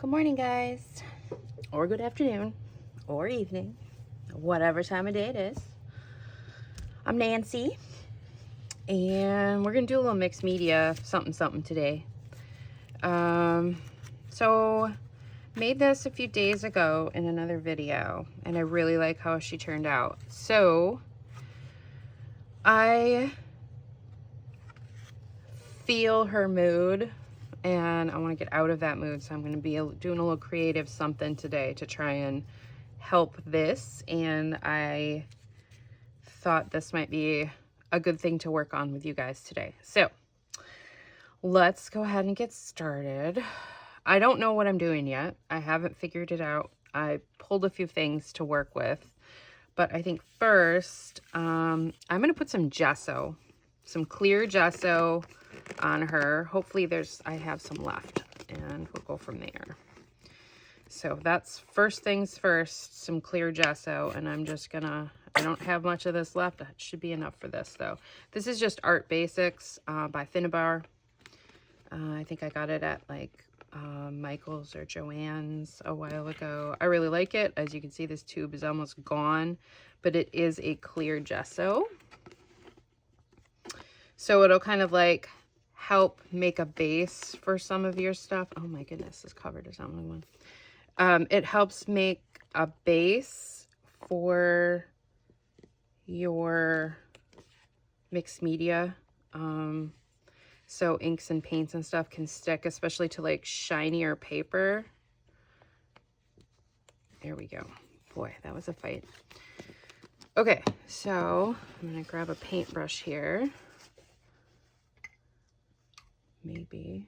Good morning, guys, or good afternoon, or evening, whatever time of day it is. I'm Nancy, and we're gonna do a little mixed media something today. So made this a few days ago in another video, and I really like how she turned out. So I feel her mood, and I want to get out of that mood, so I'm going to be doing a little creative something today to try and help this. And I thought this might be a good thing to work on with you guys today. So let's go ahead and get started. I don't know what I'm doing yet. I haven't figured it out. I pulled a few things to work with, but I think first I'm going to put some gesso, some clear gesso on her. Hopefully I have some left, and we'll go from there. So that's first things first, some clear gesso, and I'm just gonna, I don't have much of this left. That should be enough for this though. This is just Art Basics by Finnabar. I think I got it at like Michael's or Joann's a while ago. I really like it. As you can see, this tube is almost gone, but it is a clear gesso. So it'll kind of like help make a base for some of your stuff. Oh my goodness, this covered is not one. It helps make a base for your mixed media. So inks and paints and stuff can stick, especially to like shinier paper. There we go. Boy, that was a fight. Okay, so I'm gonna grab a paintbrush here. Maybe.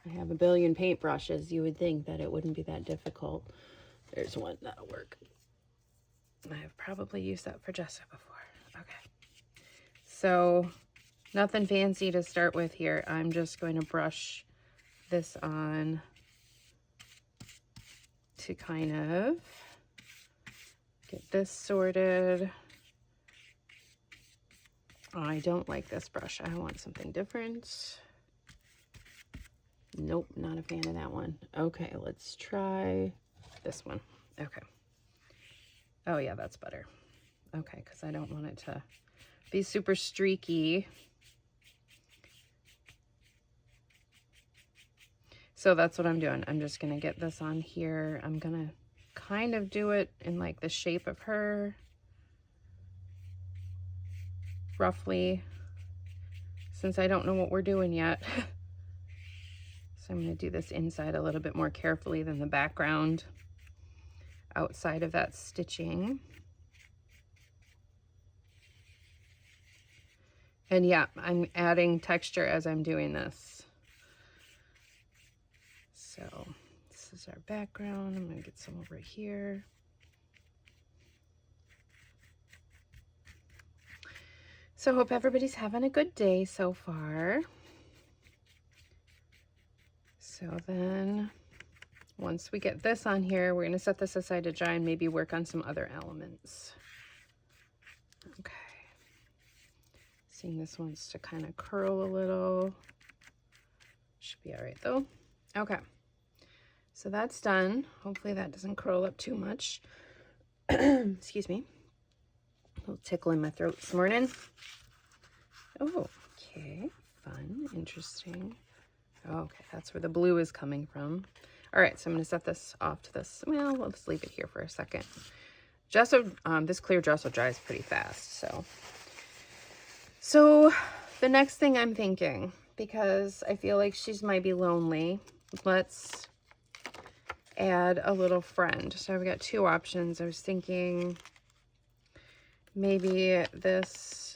I have a billion paintbrushes. You would think that it wouldn't be that difficult. There's one that'll work. I have probably used that for gesso before. Okay. So nothing fancy to start with here. I'm just going to brush this on to kind of get this sorted. I don't like this brush. I want something different. Nope, not a fan of that one. Okay, let's try this one. Okay. Oh yeah, that's better. Okay, because I don't want it to be super streaky. So that's what I'm doing. I'm just going to get this on here. I'm going to kind of do it in like the shape of her. Roughly, since I don't know what we're doing yet. So I'm going to do this inside a little bit more carefully than the background outside of that stitching. And yeah, I'm adding texture as I'm doing this. So this is our background. I'm going to get some over here. So hope everybody's having a good day so far. So then once we get this on here, we're going to set this aside to dry and maybe work on some other elements. Okay. Seeing this wants to kind of curl a little. Should be all right though. Okay. So that's done. Hopefully that doesn't curl up too much. Excuse me. A little tickle in my throat this morning. Oh, okay. Fun. Interesting. Okay, that's where the blue is coming from. All right, so I'm going to set this off to this. Well, let's leave it here for a second. Gesso, this clear gesso dries pretty fast, so the next thing I'm thinking, because I feel like she's might be lonely, let's add a little friend. So I've got two options. I was thinking maybe this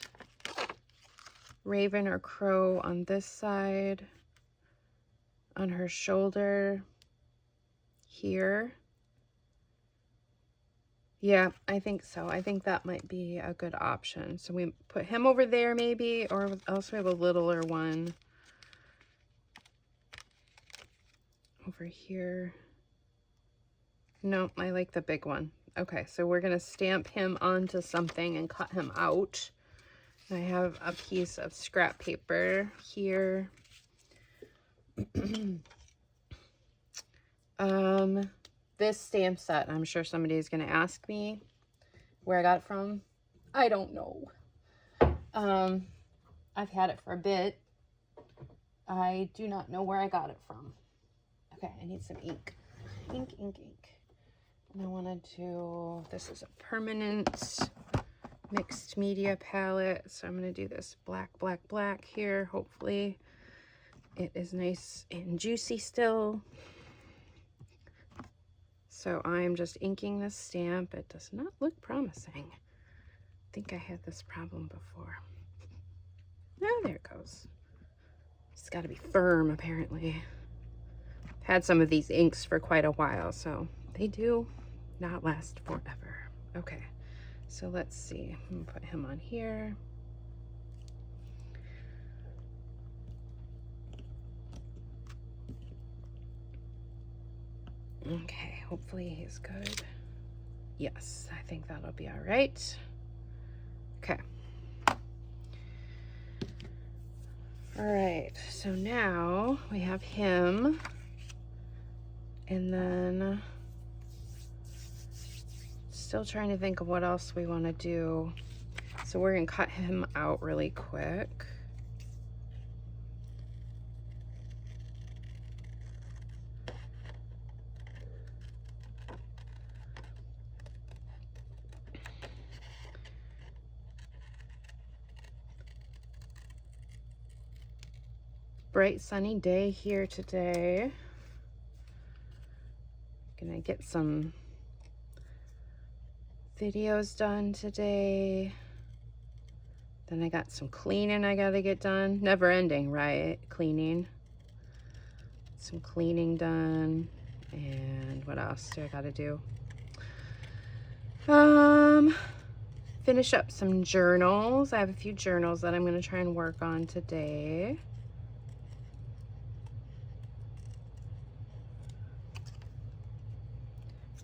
raven or crow on this side, on her shoulder here. Yeah, I think so. I think that might be a good option. So we put him over there maybe, or else we have a littler one over here. No, I like the big one. Okay, so we're gonna stamp him onto something and cut him out. I have a piece of scrap paper here. This stamp set, I'm sure somebody is going to ask me where I got it from. I don't know. I've had it for a bit. I do not know where I got it from. Okay, I need some ink. Ink. And I wanted to, this is a permanent mixed media palette. So I'm going to do this black here. Hopefully it is nice and juicy still. So I'm just inking this stamp. It does not look promising. I think I had this problem before. Oh, there it goes. It's got to be firm, apparently. I've had some of these inks for quite a while, so they do not last forever. Okay, so let's see. I'm gonna put him on here. Okay, hopefully he's good. Yes, I think that'll be all right. Okay. All right, so now we have him, and then still trying to think of what else we want to do. So we're gonna cut him out really quick. Bright sunny day here today. Gonna get some videos done today. Then I got some cleaning I gotta get done. Never ending, right? Cleaning. Some cleaning done. And what else do I gotta do? Finish up some journals. I have a few journals that I'm gonna try and work on today.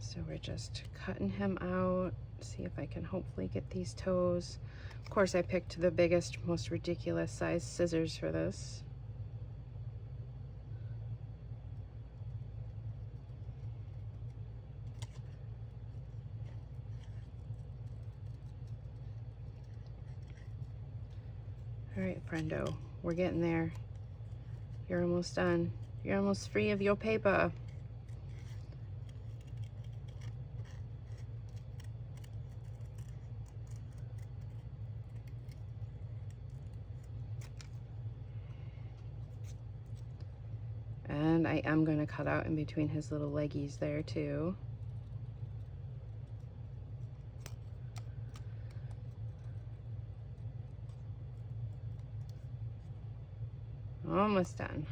So we're just cutting him out. See if I can hopefully get these toes. Of course, I picked the biggest, most ridiculous size scissors for this. All right, friendo, we're getting there. You're almost done. You're almost free of your paper. And I am going to cut out in between his little leggies there too. Almost done.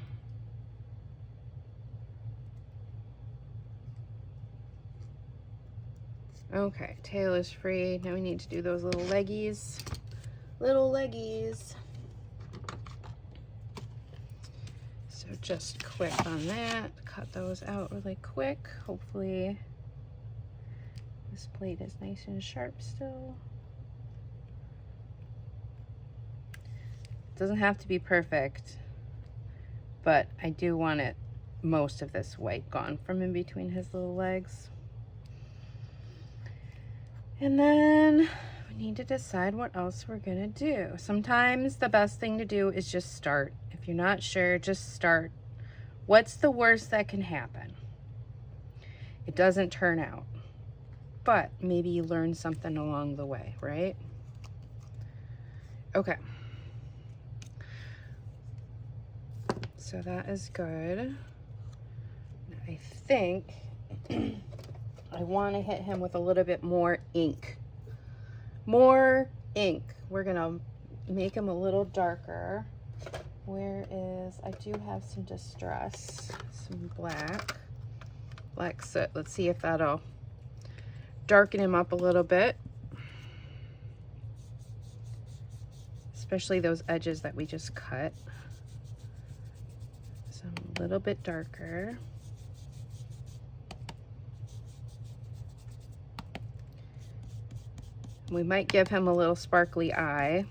Okay, tail is free. Now we need to do those little leggies. Little leggies. So just quick on that. Cut those out really quick. Hopefully this blade is nice and sharp still. Doesn't have to be perfect, but I do want it, most of this white gone from in between his little legs. And then we need to decide what else we're gonna do. Sometimes the best thing to do is just start. If you're not sure, just start. What's the worst that can happen? It doesn't turn out, but maybe you learn something along the way, right? Okay. So that is good. I think I want to hit him with a little bit more ink. More ink. We're gonna make him a little darker. Where is, I do have some distress, some black soot. Let's see if that'll darken him up a little bit. Especially those edges that we just cut. So a little bit darker. We might give him a little sparkly eye.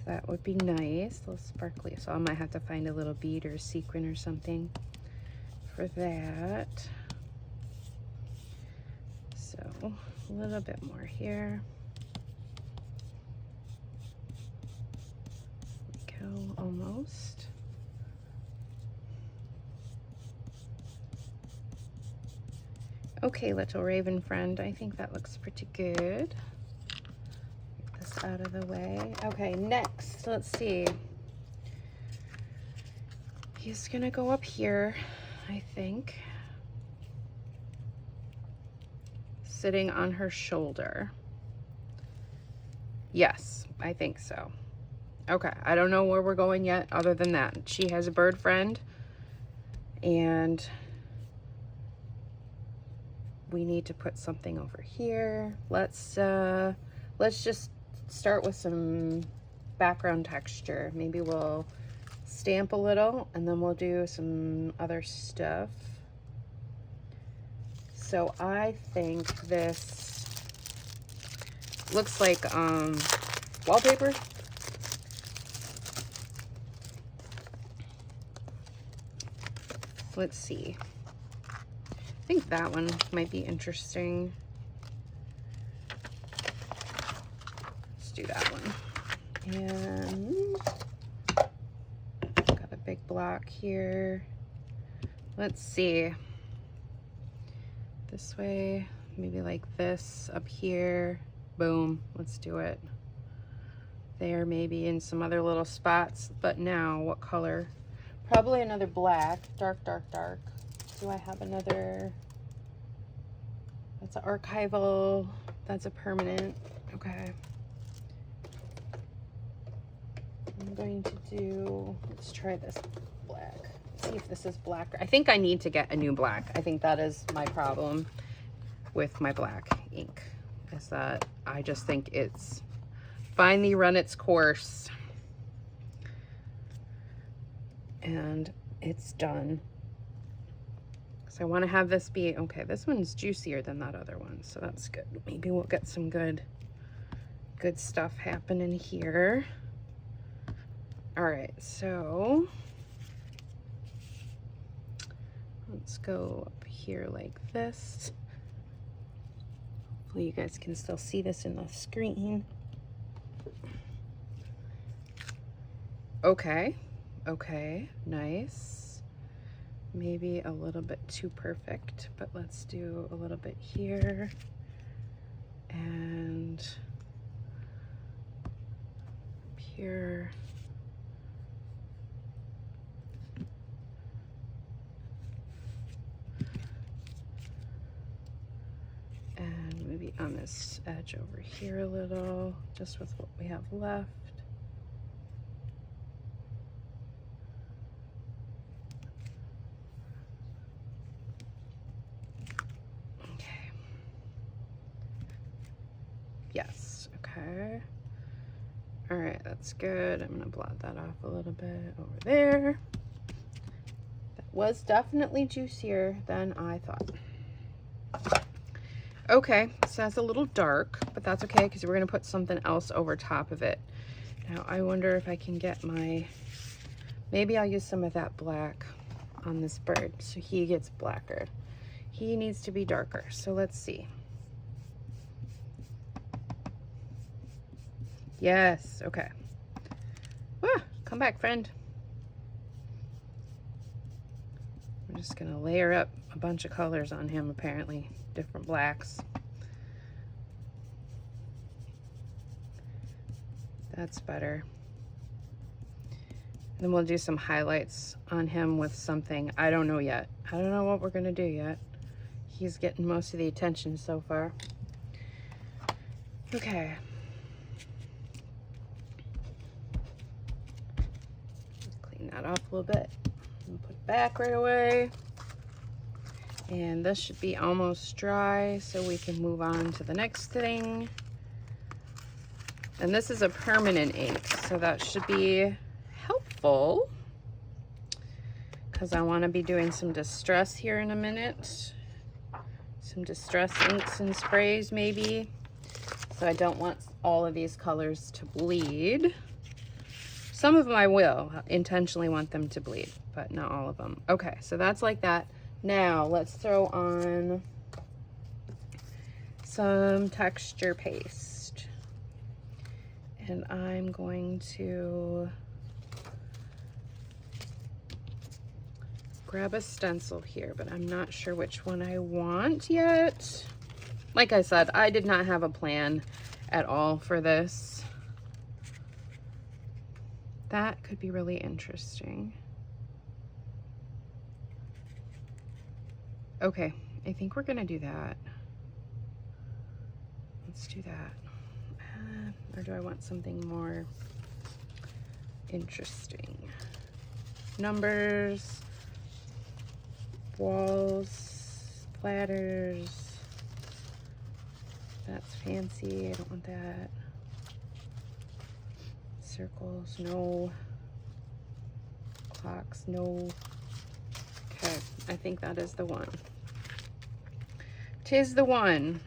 that would be nice, a little sparkly. So I might have to find a little bead or a sequin or something for that. So a little bit more here. There we go, almost. Okay, little raven friend, I think that looks pretty good. Get this out of the way. Okay, next, let's see. He's gonna go up here, I think. Sitting on her shoulder. Yes, I think so. Okay, I don't know where we're going yet other than that. She has a bird friend, and we need to put something over here. Let's just start with some background texture. Maybe we'll stamp a little and then we'll do some other stuff. So I think this looks like wallpaper. Let's see. I think that one might be interesting. Let's do that one. And got a big block here. Let's see. This way, maybe like this up here. Boom, let's do it. There, maybe in some other little spots. But now, what color? Probably another black, dark, dark, dark. Do I have another? That's an archival. That's a permanent. Okay. I'm going to do, let's try this black. See if this is black. I think I need to get a new black. I think that is my problem with my black ink, is that I just think it's finally run its course. And it's done. So I want to have this be, okay, this one's juicier than that other one, so that's good. Maybe we'll get some good stuff happening here. All right, so let's go up here like this. Hopefully you guys can still see this in the screen. Okay, okay, nice. Maybe a little bit too perfect, but let's do a little bit here. And up here. And maybe on this edge over here a little, just with what we have left. Okay. Yes, okay. All right, that's good. I'm gonna blot that off a little bit over there. That was definitely juicier than I thought. Okay, so that's a little dark, but that's okay because we're gonna put something else over top of it. Now I wonder if I can get my, maybe I'll use some of that black on this bird so he gets blacker. He needs to be darker, so let's see. Yes, okay. Ah, come back, friend. I'm just gonna layer up a bunch of colors on him, apparently. Different blacks. That's better. And then we'll do some highlights on him with something. I don't know yet. I don't know what we're gonna do yet. He's getting most of the attention so far. Okay. Clean that off a little bit. And put it back right away. And this should be almost dry, so we can move on to the next thing. And this is a permanent ink, so that should be helpful, because I want to be doing some distress here in a minute. Some distress inks and sprays maybe. So I don't want all of these colors to bleed. Some of them I will intentionally want them to bleed, but not all of them. Okay, so that's like that. Now let's throw on some texture paste. And I'm going to grab a stencil here, but I'm not sure which one I want yet. Like I said, I did not have a plan at all for this. That could be really interesting. Okay, I think we're gonna do that. Let's do that. Or do I want something more interesting? Numbers, walls, platters. That's fancy, I don't want that. Circles, no. Clocks, no. Okay, I think that is the one. 'Tis the one.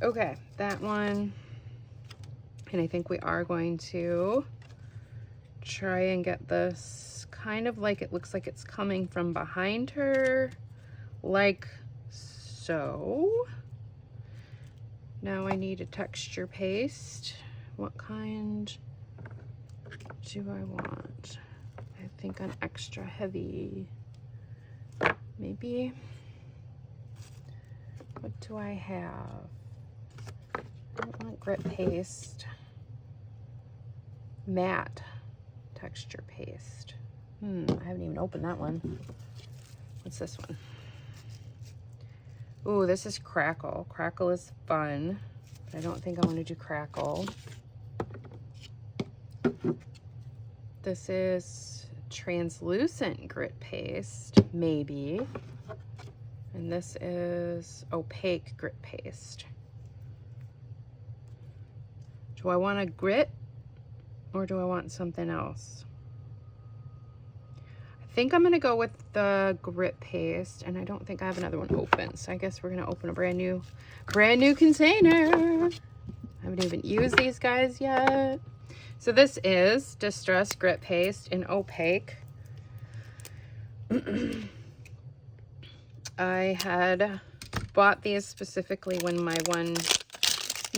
Okay, that one. And I think we are going to try and get this kind of like it looks like it's coming from behind her, like so. Now I need a texture paste. What kind do I want? I think an extra heavy, maybe. What do I have? I don't want grit paste. Matte texture paste. I haven't even opened that one. What's this one? Ooh, this is Crackle. Crackle is fun, but I don't think I want to do Crackle. This is translucent grit paste, maybe. And this is opaque grit paste. Do I want a grit or do I want something else? I think I'm gonna go with the grit paste, and I don't think I have another one open, so I guess we're gonna open a brand new container. I haven't even used these guys yet. So this is Distress Grit Paste in Opaque. I had bought these specifically when my one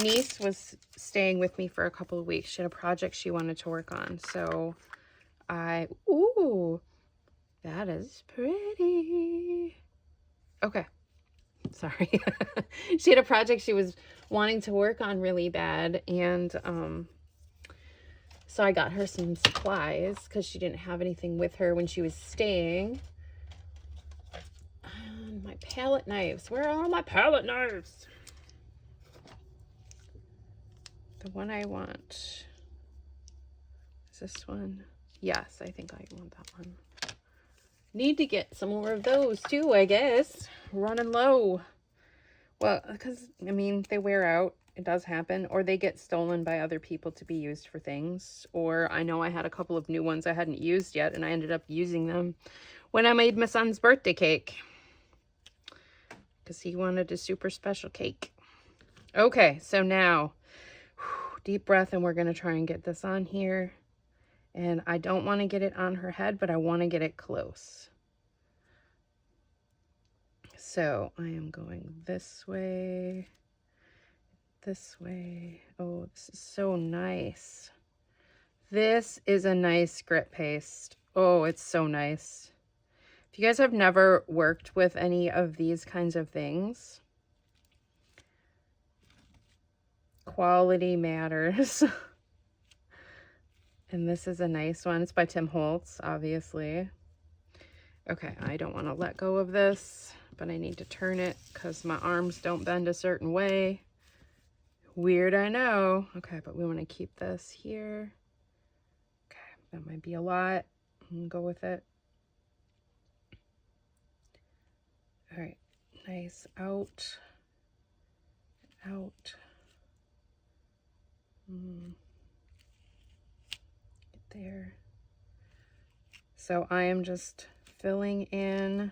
niece was staying with me for a couple of weeks. She had a project she wanted to work on. So ooh, that is pretty. Okay, sorry. She had a project she was wanting to work on really bad, and so I got her some supplies because she didn't have anything with her when she was staying. And my palette knives. Where are my palette knives? The one I want. Is this one? Yes, I think I want that one. Need to get some more of those too, I guess. Running low. Well, because, I mean, they wear out. It does happen. Or they get stolen by other people to be used for things. Or I know I had a couple of new ones I hadn't used yet, and I ended up using them when I made my son's birthday cake. Because he wanted a super special cake. Okay, so now, deep breath, and we're going to try and get this on here. And I don't want to get it on her head, but I want to get it close. So I am going this way. This way. Oh, this is so nice. This is a nice grit paste. Oh, it's so nice. If you guys have never worked with any of these kinds of things, quality matters. And this is a nice one. It's by Tim Holtz, obviously. Okay, I don't want to let go of this, but I need to turn it because my arms don't bend a certain way. Weird, I know. Okay, but we want to keep this here. Okay, that might be a lot. I'm gonna go with it. All right, nice. Out. Out. Get there. So I am just filling in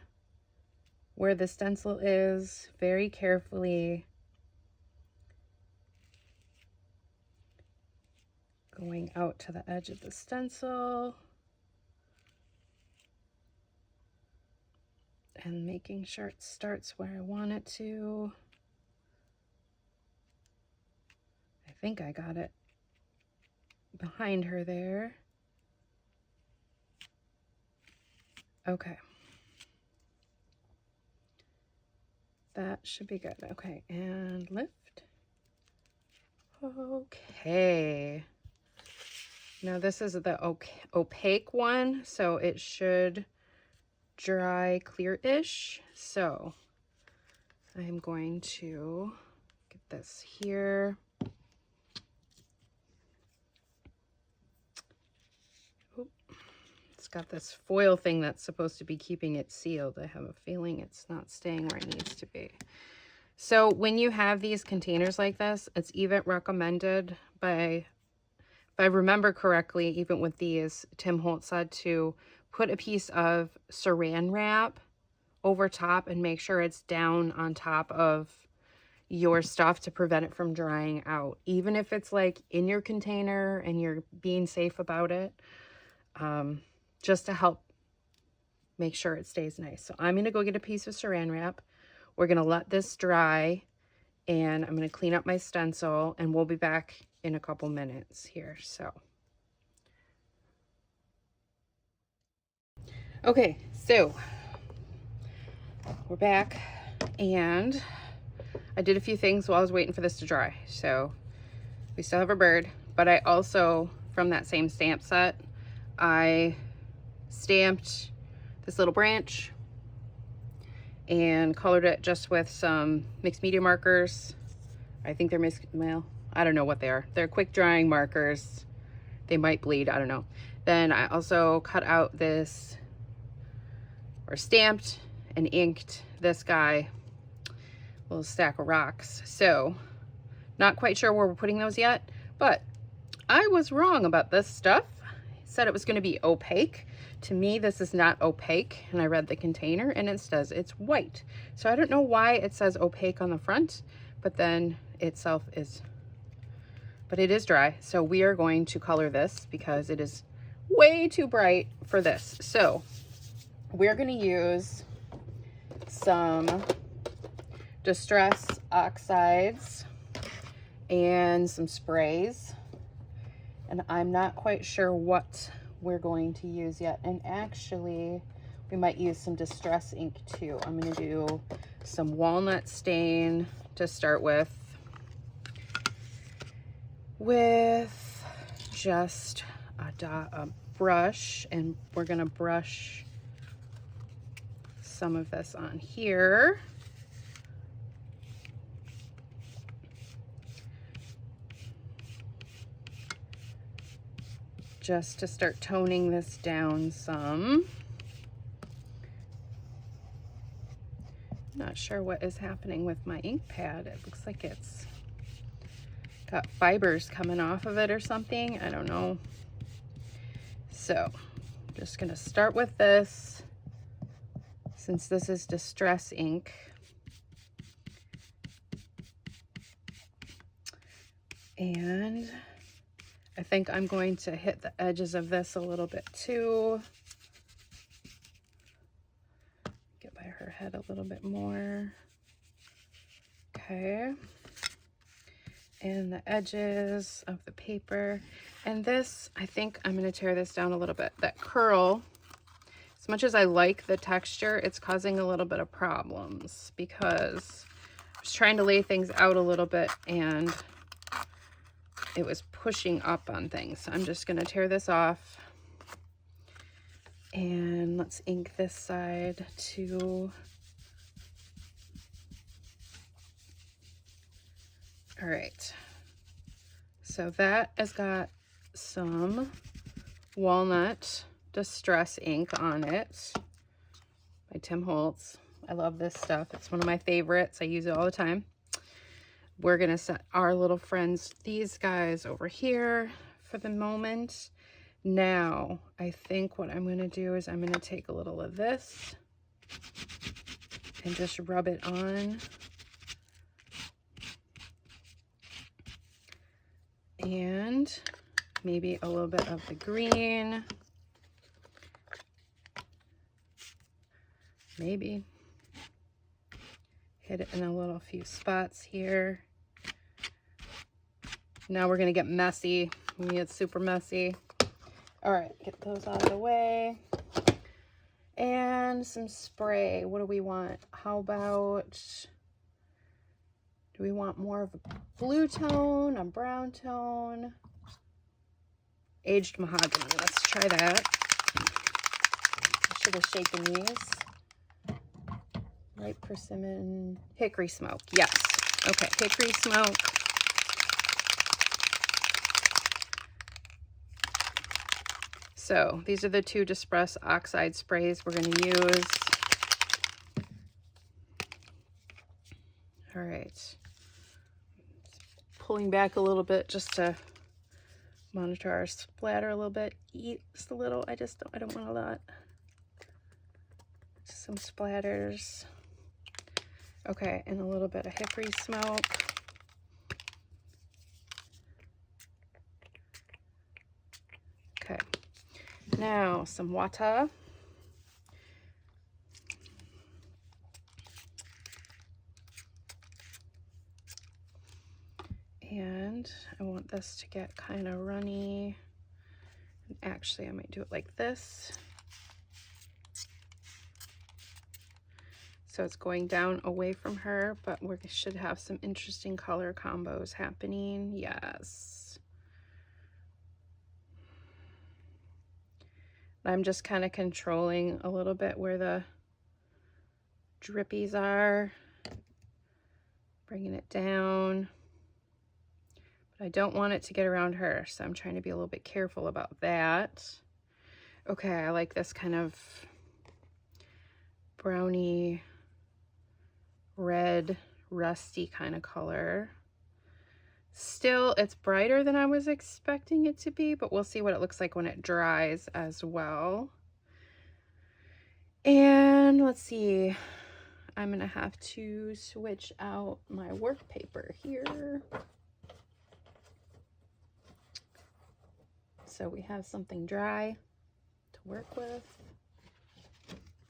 where the stencil is very carefully. Going out to the edge of the stencil and making sure it starts where I want it to. I think I got it behind her there. Okay. That should be good. Okay, and lift. Okay. Now this is the opaque one, so it should dry clear-ish. So I'm going to get this here. Oop. It's got this foil thing that's supposed to be keeping it sealed. I have a feeling it's not staying where it needs to be. So when you have these containers like this, it's even recommended by, if I remember correctly, even with these, Tim Holtz said to put a piece of saran wrap over top and make sure it's down on top of your stuff to prevent it from drying out. Even if it's like in your container and you're being safe about it, just to help make sure it stays nice. So I'm going to go get a piece of saran wrap. We're going to let this dry, and I'm going to clean up my stencil, and we'll be back in a couple minutes here. So, okay, so we're back, and I did a few things while I was waiting for this to dry. So we still have a bird, but I also, from that same stamp set, I stamped this little branch and colored it just with some mixed media markers. I think they're well, I don't know what they are. They're quick drying markers. They might bleed, I don't know. Then I also cut out this, or stamped and inked this guy, little stack of rocks. So not quite sure where we're putting those yet, but I was wrong about this stuff. It said it was going to be opaque. To me, this is not opaque, and I read the container and it says it's white. So I don't know why it says opaque on the front, but then itself is, but it is dry. So we are going to color this because it is way too bright for this. So we're going to use some Distress Oxides and some sprays, and I'm not quite sure what we're going to use yet. And actually we might use some distress ink too. I'm going to do some walnut stain to start with just a brush, and we're going to brush some of this on here. Just to start toning this down some. Not sure what is happening with my ink pad. It looks like it's got fibers coming off of it or something. I don't know. So I'm just gonna start with this, since this is Distress ink. And I think I'm going to hit the edges of this a little bit too. Get by her head a little bit more. Okay. And the edges of the paper. And this, I think I'm going to tear this down a little bit. That curl, as much as I like the texture, it's causing a little bit of problems because I was trying to lay things out a little bit and it was pushing up on things. So I'm just going to tear this off, and let's ink this side too. All right, so that has got some walnut distress ink on it by Tim Holtz. I love this stuff. It's one of my favorites. I use it all the time. We're going to set our little friends, these guys, over here for the moment. Now, I think what I'm going to do is I'm going to take a little of this and just rub it on. And maybe a little bit of the green. Maybe hit it in a little few spots here. Now we're gonna get messy. We get super messy. All right, get those out of the way. And some spray. What do we want? How about, do we want more of a blue tone, a brown tone? Aged mahogany, let's try that. I should have shaken these. Ripe persimmon, hickory smoke, yes. Okay, hickory smoke. So these are the two Dispress oxide sprays we're going to use. All right. Pulling back a little bit just to monitor our splatter a little bit. Just a little. I don't want a lot. Just some splatters. Okay, and a little bit of hickory smoke. Okay. Now some water. And I want this to get kind of runny. Actually, I might do it like this. So it's going down away from her, but we should have some interesting color combos happening. Yes. I'm just kind of controlling a little bit where the drippies are. Bringing it down. But I don't want it to get around her, so I'm trying to be a little bit careful about that. Okay, I like this kind of brownie, red, rusty kind of color. Still, it's brighter than I was expecting it to be, but we'll see what it looks like when it dries as well. And let's see, I'm gonna have to switch out my work paper here. So we have something dry to work with.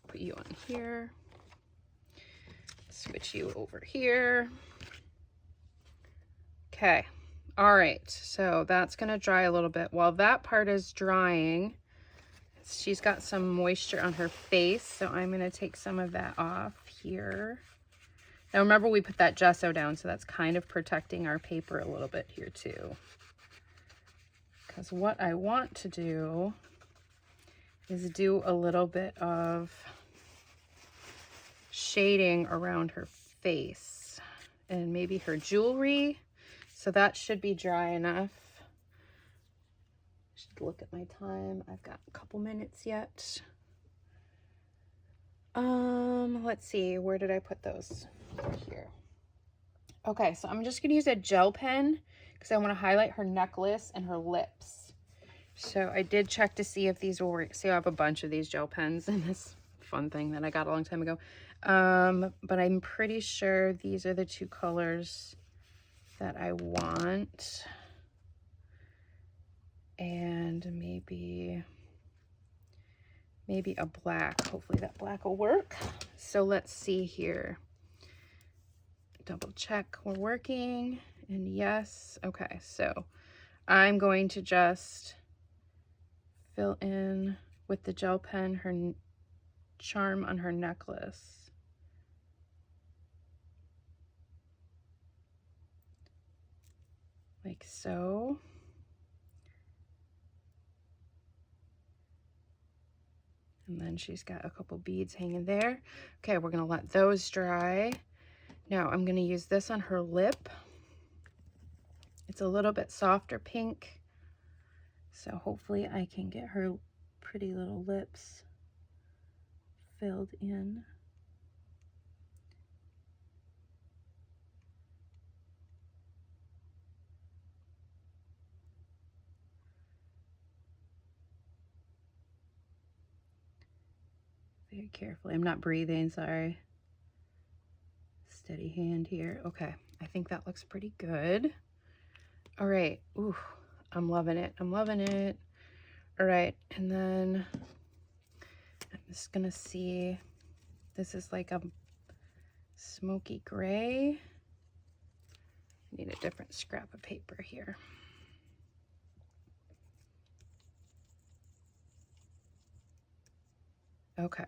Put you on here. Switch you over here. Okay, all right, so that's gonna dry a little bit. While that part is drying, she's got some moisture on her face, so I'm gonna take some of that off here. Now remember, we put that gesso down, so that's kind of protecting our paper a little bit here too. Because what I want to do is do a little bit of shading around her face and maybe her jewelry. So that should be dry enough. Should look at my time. I've got a couple minutes yet. Let's see, where did I put those? Here. Okay, so I'm just gonna use a gel pen because I want to highlight her necklace and her lips. So I did check to see if these will work. See, I have a bunch of these gel pens in this fun thing that I got a long time ago. But I'm pretty sure these are the two colors that I want. And maybe a black. Hopefully that black will work. So let's see here. Double check we're working, and yes. Okay, so I'm going to just fill in with the gel pen her charm on her necklace. Like so. And then she's got a couple beads hanging there. Okay, we're gonna let those dry. Now I'm gonna use this on her lip. It's a little bit softer pink. So hopefully I can get her pretty little lips filled in. Very carefully. I'm not breathing, sorry. Steady hand here. Okay, I think that looks pretty good. All right. Ooh, I'm loving it. I'm loving it. All right, and then I'm just gonna see, this is like a smoky gray. I need a different scrap of paper here. Okay,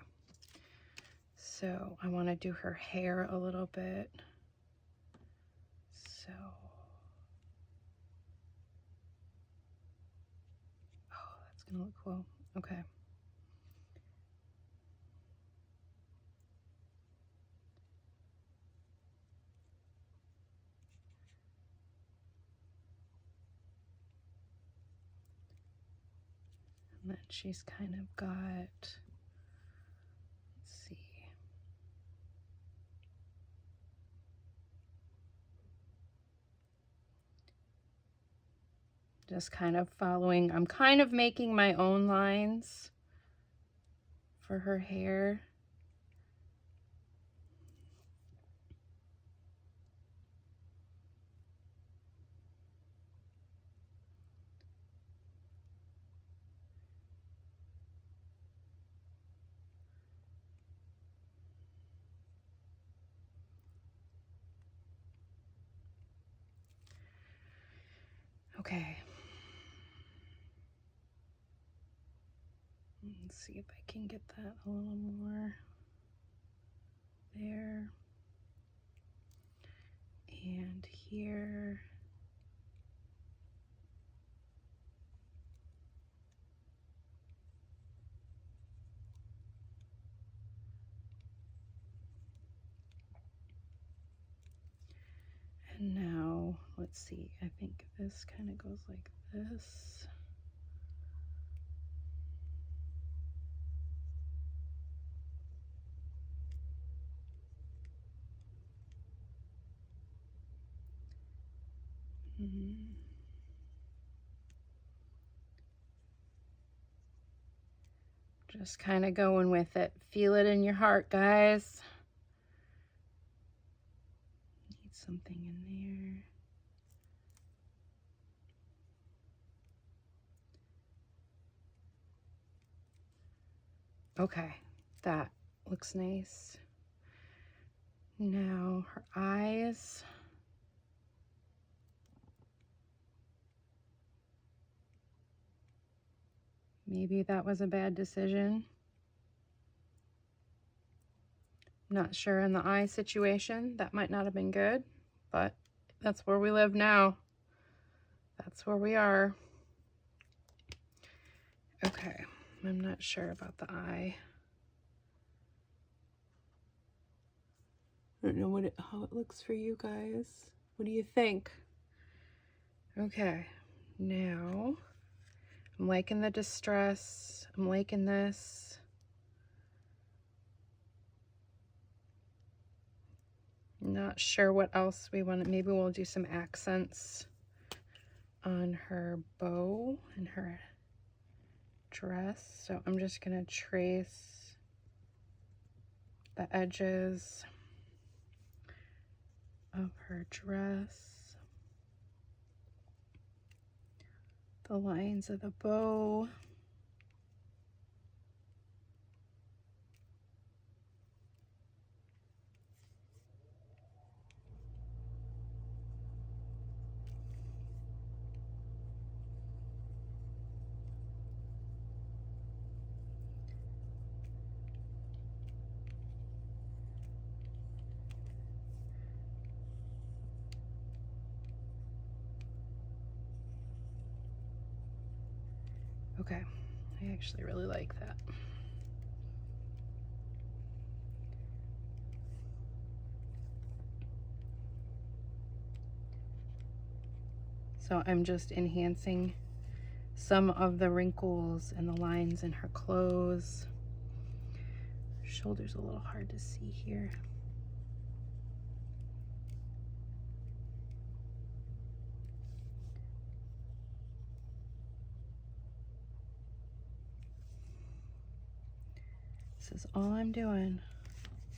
so I want to do her hair a little bit. So, oh, that's gonna look cool. Okay. And then she's kind of got, let's see. Just kind of following, I'm kind of making my own lines for her hair. Okay. Let's see if I can get that a little more there. And here. And now, let's see, I think this kind of goes like this. Just kind of going with it. Feel it in your heart, guys. Need something in there. Okay, that looks nice. Now her eyes. Maybe that was a bad decision. Not sure in the eye situation. That might not have been good, but that's where we live now. That's where we are. Okay, I'm not sure about the eye. I don't know how it looks for you guys. What do you think? Okay, now I'm liking the distress. I'm liking this. Not sure what else we want. Maybe we'll do some accents on her bow and her dress. So I'm just gonna trace the edges of her dress, the lines of the bow. Okay, I actually really like that. So I'm just enhancing some of the wrinkles and the lines in her clothes. Her shoulder's a little hard to see here. This is all I'm doing.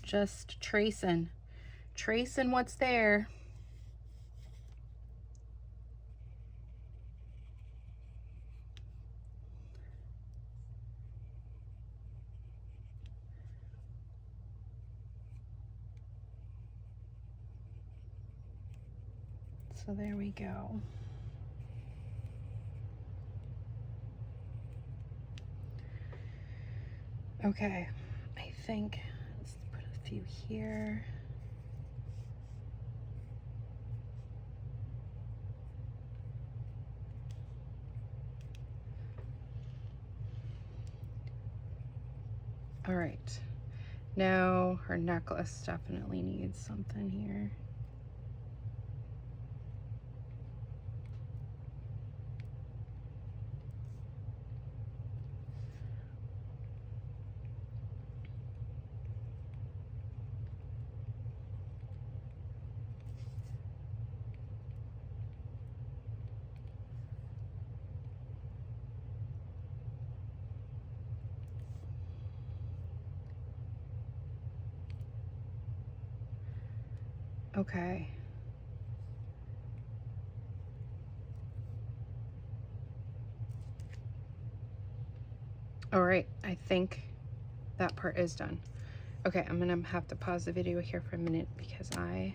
Just tracing what's there. So there we go. Okay, I think let's put a few here. All right, now her necklace definitely needs something here. Okay. All right, I think that part is done. Okay, I'm gonna have to pause the video here for a minute because I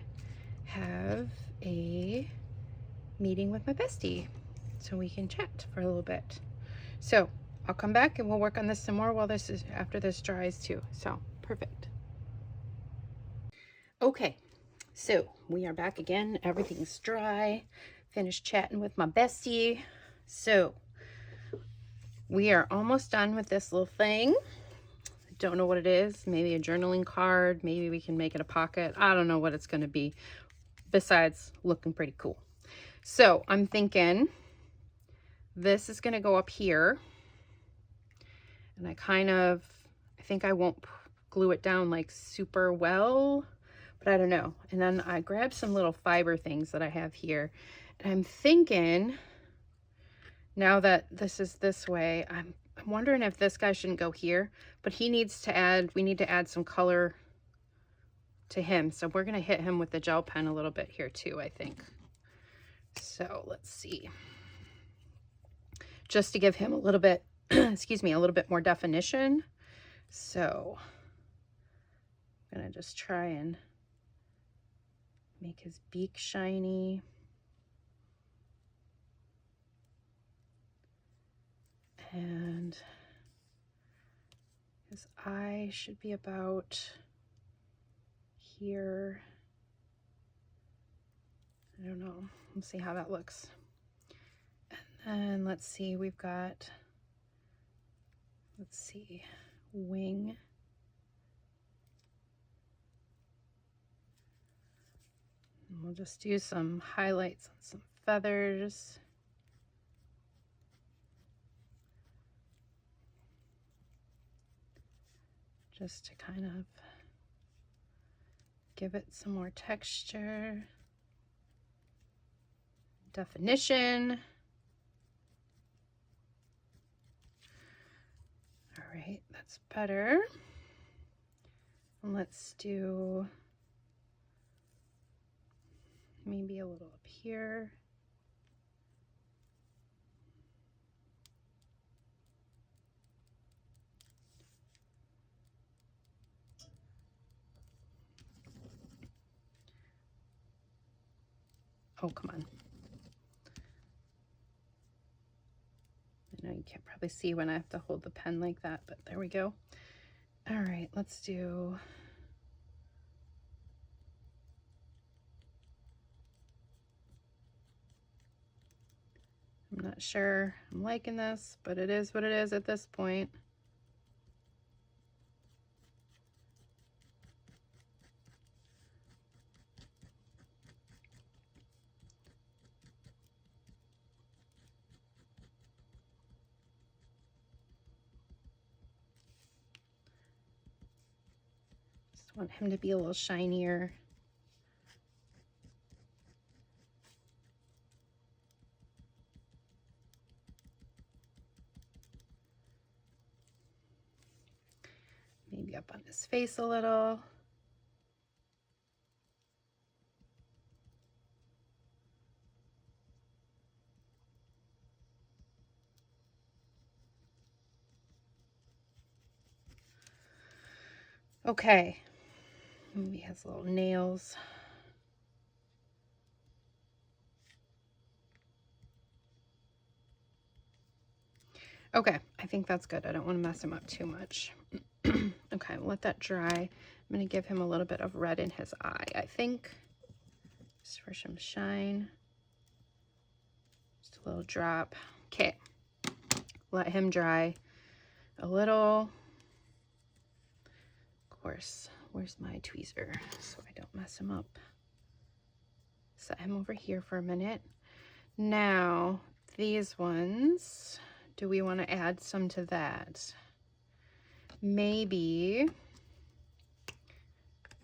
have a meeting with my bestie so we can chat for a little bit. So I'll come back and we'll work on this some more while this is after this dries too. So perfect. Okay, so we are back again. Everything's dry. Finished chatting with my bestie. So we are almost done with this little thing. Don't know what it is. Maybe a journaling card. Maybe we can make it a pocket. I don't know what it's going to be besides looking pretty cool. So I'm thinking this is going to go up here. And I think I won't glue it down like super well, but I don't know. And then I grabbed some little fiber things that I have here. And I'm thinking, now that this is this way, I'm wondering if this guy shouldn't go here, but we need to add some color to him. So we're going to hit him with the gel pen a little bit here too, I think. So let's see. Just to give him a little bit, excuse me, a little bit more definition. So I'm going to just try and make his beak shiny. And his eye should be about here. I don't know. Let's see how that looks. And let's see, we've got, let's see, wing. And we'll just do some highlights on some feathers. Just to kind of give it some more texture, definition. All right, that's better. And let's do maybe a little up here. Oh, come on. I know you can't probably see when I have to hold the pen like that, but there we go. All right, let's do I'm not sure I'm liking this, but it is what it is at this point. Just want him to be a little shinier. Maybe up on his face a little. Okay, maybe he has little nails. Okay, I think that's good. I don't want to mess him up too much. Okay, let that dry. I'm going to give him a little bit of red in his eye, I think, just for some shine. Just a little drop. Okay, let him dry a little. Of course, where's my tweezer so I don't mess him up? Set him over here for a minute. Now, these ones, do we want to add some to that? Maybe,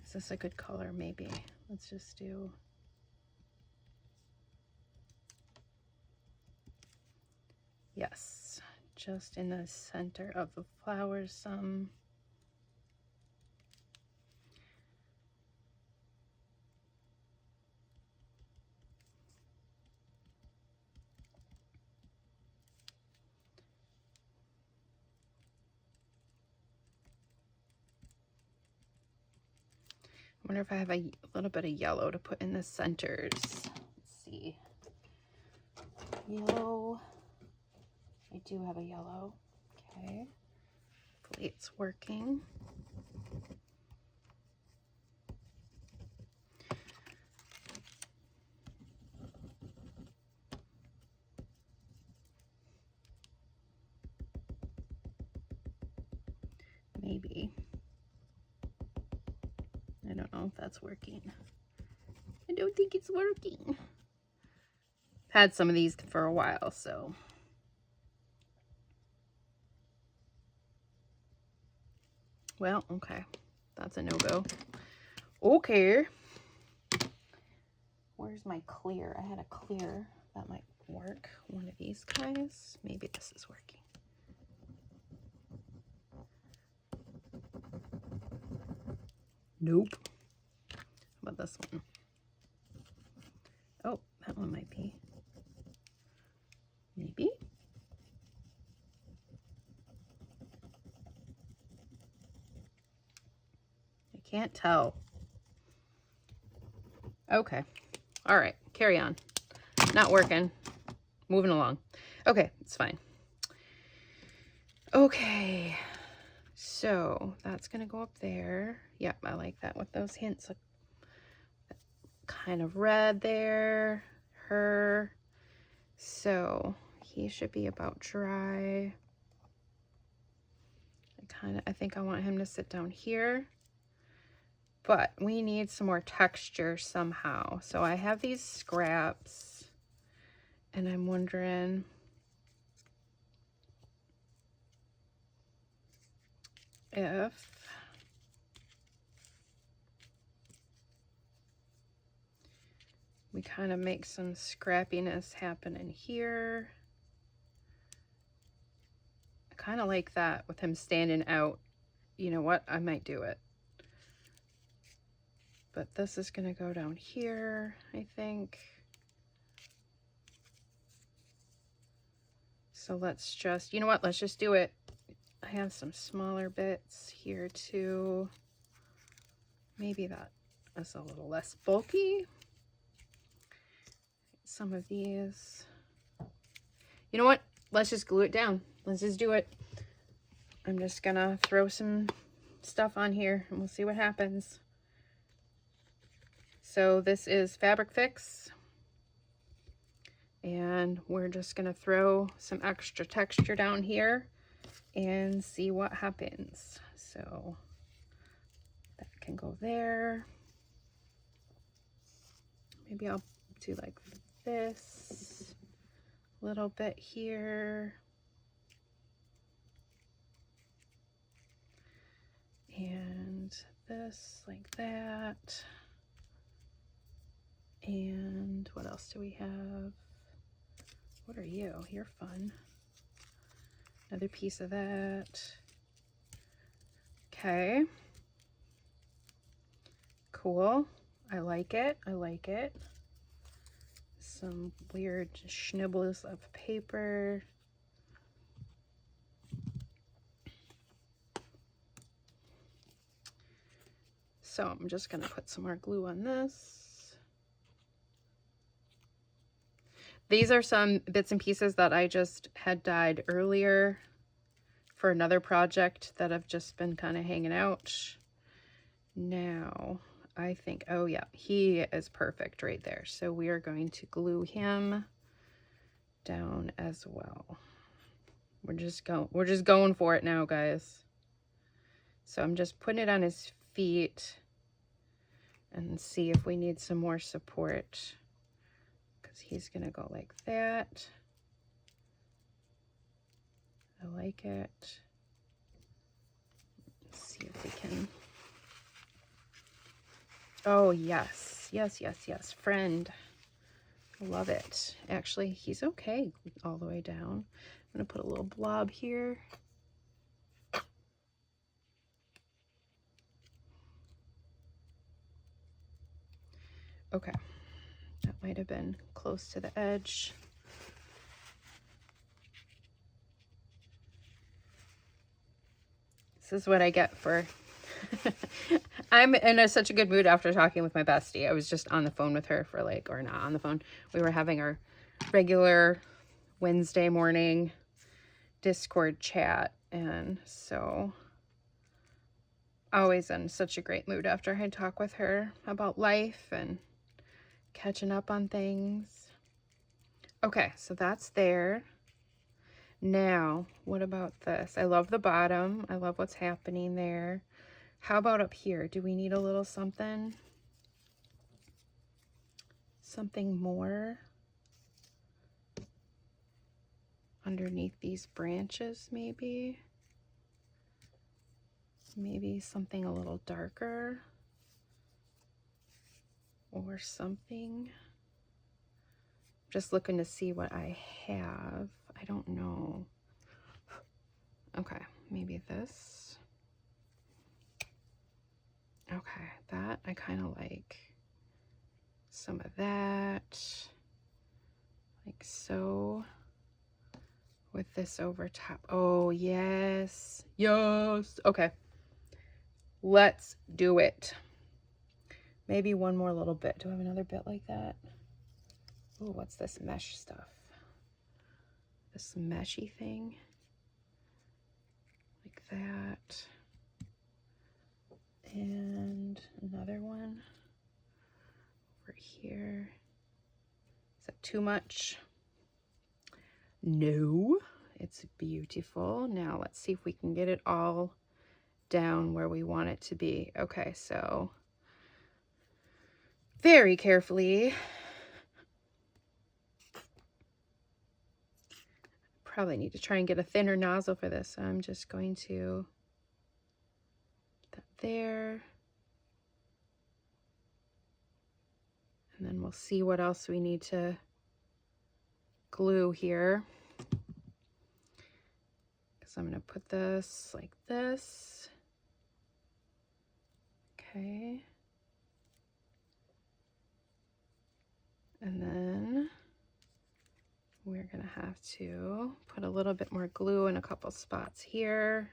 is this a good color? Maybe. Let's just do, yes, just in the center of the flowers some. I wonder if I have a little bit of yellow to put in the centers. Let's see. Yellow. I do have a yellow. Okay. Hopefully it's working. Maybe. I don't know if that's working. I don't think it's working. I've had some of these for a while, so. Well, okay. That's a no-go. Okay. Where's my clear? I had a clear. That might work. One of these guys. Maybe this is working. Nope. How about this one? Oh, that one might be. Maybe. I can't tell. Okay. All right. Carry on. Not working. Moving along. Okay. It's fine. Okay. So that's going to go up there. Yep. I like that with those hints of kind of red there. Her. So he should be about dry. I think I want him to sit down here. But we need some more texture somehow. So I have these scraps. And I'm wondering if we kind of make some scrappiness happen in here. I kind of like that with him standing out. You know what? I might do it. But this is going to go down here, I think. So let's just, you know what? Let's just do it. I have some smaller bits here too. Maybe that is a little less bulky. Some of these. You know what? Let's just glue it down. Let's just do it. I'm just gonna throw some stuff on here and we'll see what happens. So this is Fabric Fix. And we're just gonna throw some extra texture down here and see what happens. So that can go there. Maybe I'll do like this little bit here. And this like that. And what else do we have? What are you? You're fun. Another piece of that. Okay. Cool. I like it. I like it. Some weird schnibbles of paper. So I'm just going to put some more glue on this. These are some bits and pieces that I just had dyed earlier for another project that have just been kind of hanging out. Now, I think, oh yeah, he is perfect right there. So we are going to glue him down as well. We're just going for it now, guys. So I'm just putting it on his feet and see if we need some more support, because he's gonna go like that. I like it. Let's see if we can. Oh, yes. Yes, yes, yes. Friend. Love it. Actually, he's okay all the way down. I'm going to put a little blob here. Okay. That might have been close to the edge. This is what I get for... I'm in such a good mood after talking with my bestie. I was just on the phone with her for like, or not on the phone. We were having our regular Wednesday morning Discord chat. And so always in such a great mood after I talk with her about life and catching up on things. Okay, so that's there. Now, what about this? I love the bottom. I love what's happening there. How about up here? Do we need a little something? Something more underneath these branches, maybe? Maybe something a little darker or something. Just looking to see what I have. I don't know. Okay, maybe this. Okay, that I kind of like. Some of that, like so, with this over top. Oh, yes. Yes. Okay. Let's do it. Maybe one more little bit. Do I have another bit like that? Oh, what's this mesh stuff? This meshy thing. Like that. And another one over here. Is that too much? No, it's beautiful. Now let's see if we can get it all down where we want it to be. Okay, so very carefully. Probably need to try and get a thinner nozzle for this. So I'm just going to put that there. And then we'll see what else we need to glue here. Because I'm going to put this like this. Okay. And then we're going to have to put a little bit more glue in a couple spots here.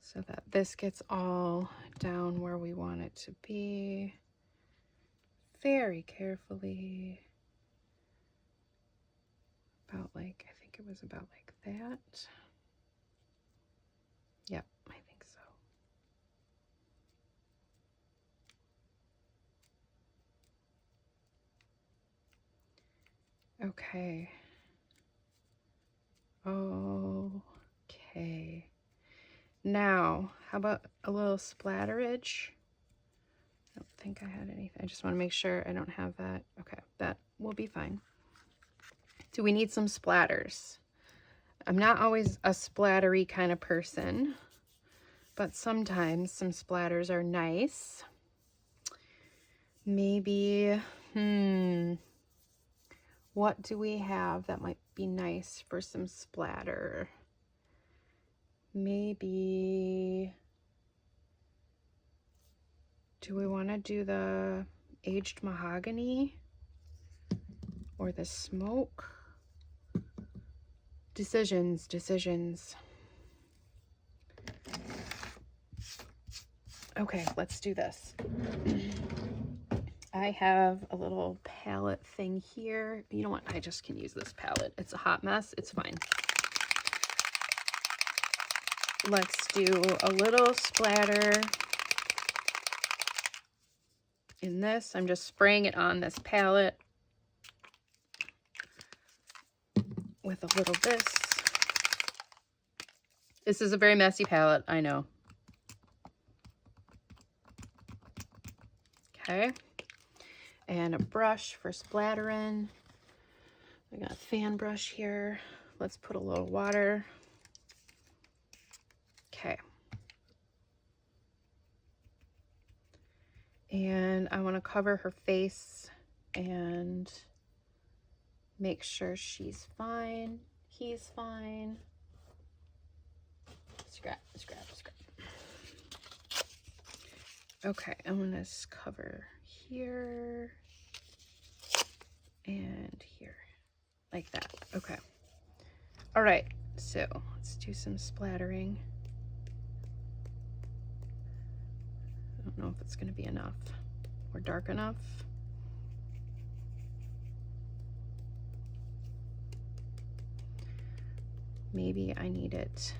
So that this gets all down where we want it to be. Very carefully. About like, I think it was about like that. Yep, I think so. Okay. Okay. Now, how about a little splatterage? I don't think I had anything. I just want to make sure I don't have that. Okay, that will be fine. Do we need some splatters? I'm not always a splattery kind of person, but sometimes some splatters are nice. Maybe, what do we have that might be nice for some splatter? Maybe, do we want to do the aged mahogany or the smoke? Decisions, decisions. Okay, let's do this. I have a little palette thing here. You know what? I just can use this palette. It's a hot mess. It's fine. Let's do a little splatter in this. I'm just spraying it on this palette with a little this. This is a very messy palette, I know. Okay. And a brush for splattering. I got a fan brush here. Let's put a little water. Okay. And I want to cover her face and make sure she's fine. He's fine. Scrap, scrap, scrap. Okay, I'm going to cover here and here, like that. Okay. All right, so let's do some splattering. I don't know if it's going to be enough or dark enough. Maybe I need it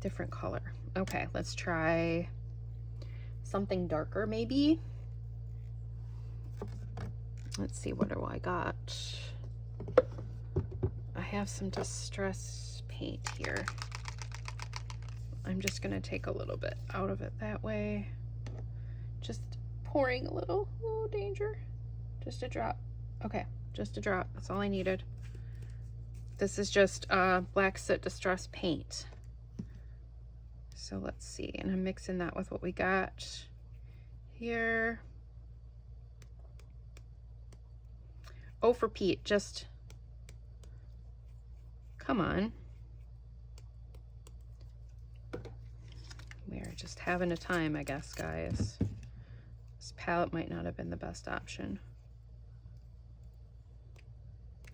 different color. Okay, let's try something darker maybe. Let's see, what do I got? I have some distress paint here. I'm just gonna take a little bit out of it that way. Just pouring a little, oh danger. Just a drop. Okay, just a drop, that's all I needed. This is just black soot distress paint. So let's see, and I'm mixing that with what we got here. Oh, for Pete, just, come on. We're just having a time, I guess, guys. This palette might not have been the best option.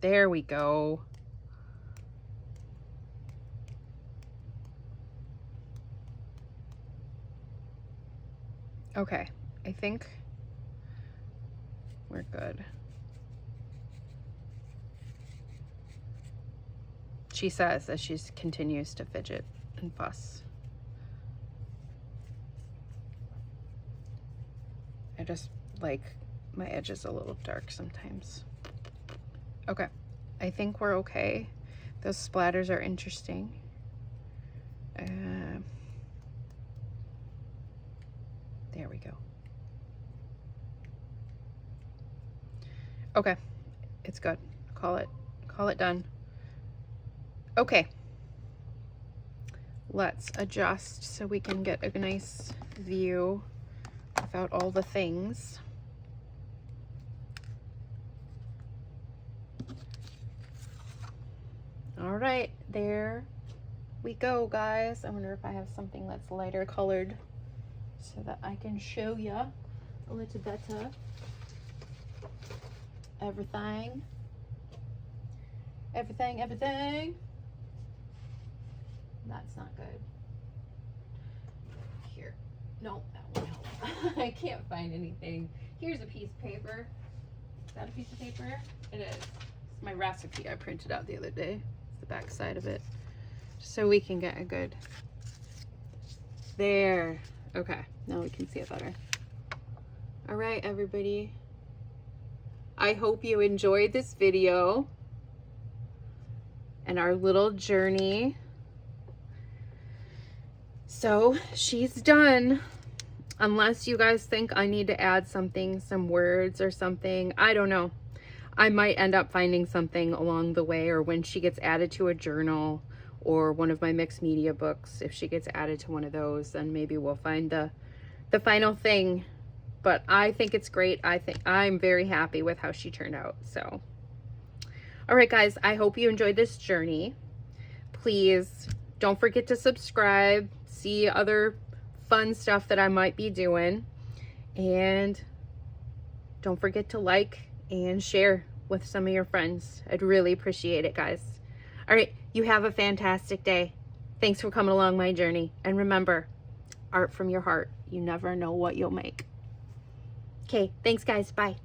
There we go. Okay, I think we're good. She says as she continues to fidget and fuss. I just like my edges a little dark sometimes. Okay, I think we're okay. Those splatters are interesting. There we go. Okay, it's good. Call it done. Okay, let's adjust so we can get a nice view without all the things. All right, there we go, guys. I wonder if I have something that's lighter colored so that I can show you a little better everything. That's not good. Here, no, that won't help. I can't find anything. Here's a piece of paper. Is that a piece of paper? It is. It's my recipe I printed out the other day. It's the back side of it, so we can get a good. There. Okay, now we can see it better. All right, everybody. I hope you enjoyed this video and our little journey. So she's done. Unless you guys think I need to add something, some words or something, I don't know. I might end up finding something along the way, or when she gets added to a journal or one of my mixed media books, if she gets added to one of those, then maybe we'll find the final thing. But I think it's great. I'm very happy with how she turned out. So, all right, guys, I hope you enjoyed this journey. Please don't forget to subscribe, see other fun stuff that I might be doing, and don't forget to like and share. with some of your friends. I'd really appreciate it, guys. All right, you have a fantastic day. Thanks for coming along my journey. And remember, art from your heart. You never know what you'll make. Okay, thanks guys. Bye.